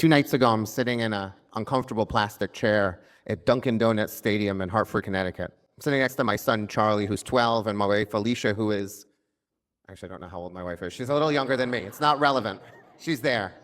2 nights ago, I'm sitting in an uncomfortable plastic chair at Dunkin' Donuts Stadium in Hartford, Connecticut. I'm sitting next to my son, Charlie, who's 12, and my wife, Alicia, who is, actually, I don't know how old my wife is. She's a little younger than me. It's not relevant. She's there.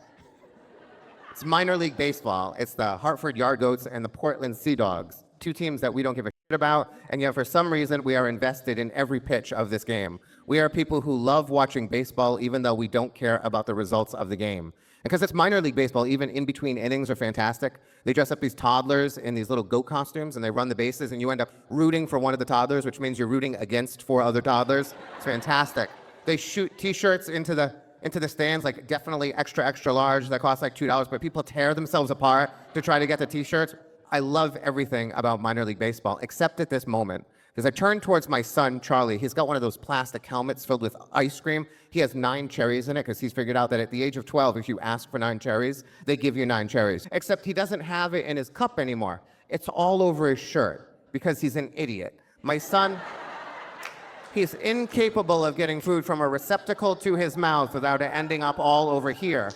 It's minor league baseball. It's the Hartford Yard Goats and the Portland Sea Dogs, 2 teams that we don't give a shit about, and yet for some reason we are invested in every pitch of this game. We are people who love watching baseball even though we don't care about the results of the game. Because it's minor league baseball, even in between innings are fantastic. They dress up these toddlers in these little goat costumes and they run the bases and you end up rooting for one of the toddlers, which means you're rooting against 4 other toddlers. It's fantastic. They shoot t-shirts into the stands, like definitely extra, extra large, that cost like $2, but people tear themselves apart to try to get the t-shirts. I love everything about minor league baseball, except at this moment. As I turn towards my son, Charlie, he's got one of those plastic helmets filled with ice cream. He has 9 cherries in it because he's figured out that at the age of 12, if you ask for 9 cherries, they give you 9 cherries. Except he doesn't have it in his cup anymore. It's all over his shirt because he's an idiot. My son, he's incapable of getting food from a receptacle to his mouth without it ending up all over here.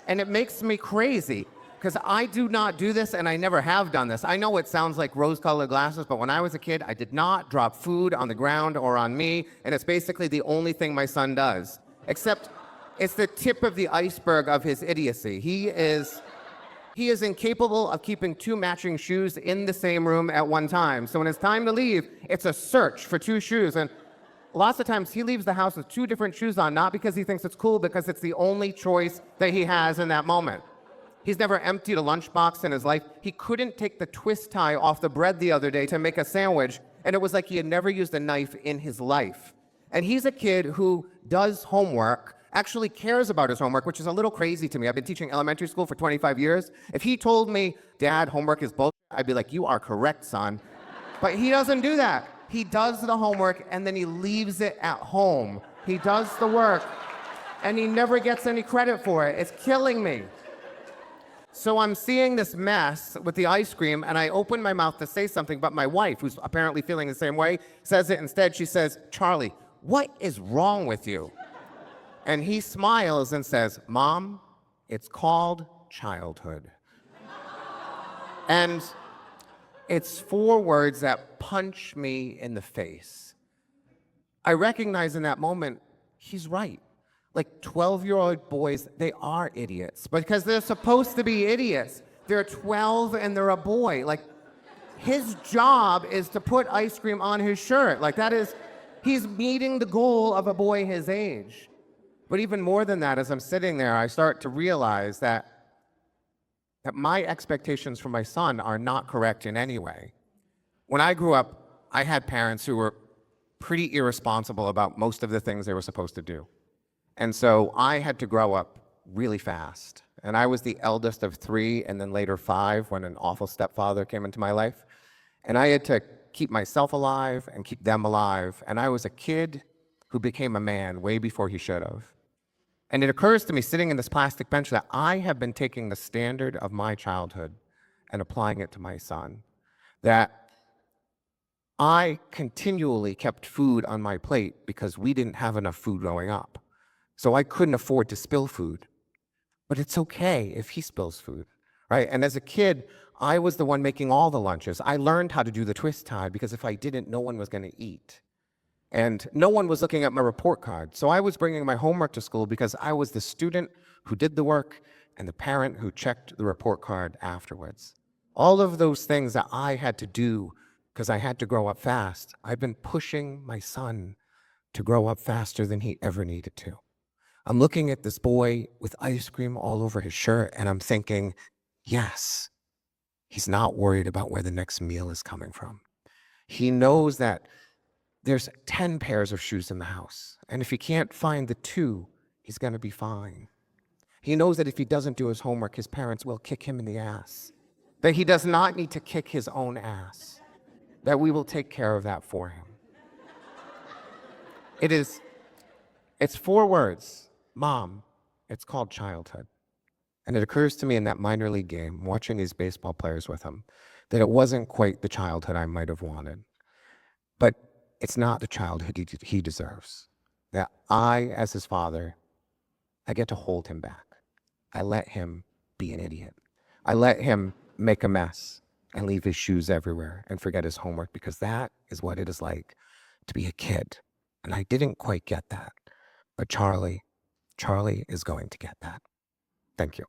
And it makes me crazy. Because I do not do this, and I never have done this. I know it sounds like rose-colored glasses, but when I was a kid, I did not drop food on the ground or on me, and it's basically the only thing my son does. Except it's the tip of the iceberg of his idiocy. He is incapable of keeping 2 matching shoes in the same room at one time. So when it's time to leave, it's a search for 2 shoes. And lots of times he leaves the house with 2 different shoes on, not because he thinks it's cool, because it's the only choice that he has in that moment. He's never emptied a lunchbox in his life. He couldn't take the twist tie off the bread the other day to make a sandwich, and it was like he had never used a knife in his life. And he's a kid who does homework, actually cares about his homework, which is a little crazy to me. I've been teaching elementary school for 25 years. If he told me, Dad, homework is bullshit, I'd be like, you are correct, son. But he doesn't do that. He does the homework, and then he leaves it at home. He does the work, and he never gets any credit for it. It's killing me. So I'm seeing this mess with the ice cream, and I open my mouth to say something, but my wife, who's apparently feeling the same way, says it instead. She says, Charlie, what is wrong with you? And he smiles and says, Mom, it's called childhood. And it's 4 words that punch me in the face. I recognize in that moment, he's right. Like 12-year-old boys, they are idiots because they're supposed to be idiots. They're 12 and they're a boy. Like, his job is to put ice cream on his shirt. Like, he's meeting the goal of a boy his age. But even more than that, as I'm sitting there, I start to realize that my expectations for my son are not correct in any way. When I grew up, I had parents who were pretty irresponsible about most of the things they were supposed to do. And so I had to grow up really fast. And I was the eldest of 3 and then later 5 when an awful stepfather came into my life. And I had to keep myself alive and keep them alive. And I was a kid who became a man way before he should have. And it occurs to me sitting in this plastic bench that I have been taking the standard of my childhood and applying it to my son. That I continually kept food on my plate because we didn't have enough food growing up. So I couldn't afford to spill food. But it's okay if he spills food, right? And as a kid, I was the one making all the lunches. I learned how to do the twist tie because if I didn't, no one was going to eat. And no one was looking at my report card. So I was bringing my homework to school because I was the student who did the work and the parent who checked the report card afterwards. All of those things that I had to do because I had to grow up fast, I've been pushing my son to grow up faster than he ever needed to. I'm looking at this boy with ice cream all over his shirt, and I'm thinking, yes, he's not worried about where the next meal is coming from. He knows that there's 10 pairs of shoes in the house, and if he can't find the 2, he's going to be fine. He knows that if he doesn't do his homework, his parents will kick him in the ass, that he does not need to kick his own ass, that we will take care of that for him. It's 4 words. Mom, it's called childhood. And it occurs to me in that minor league game, watching these baseball players with him, that it wasn't quite the childhood I might have wanted. But it's not the childhood he deserves. That I, as his father, I get to hold him back. I let him be an idiot. I let him make a mess and leave his shoes everywhere and forget his homework, because that is what it is like to be a kid. And I didn't quite get that. But Charlie is going to get that. Thank you.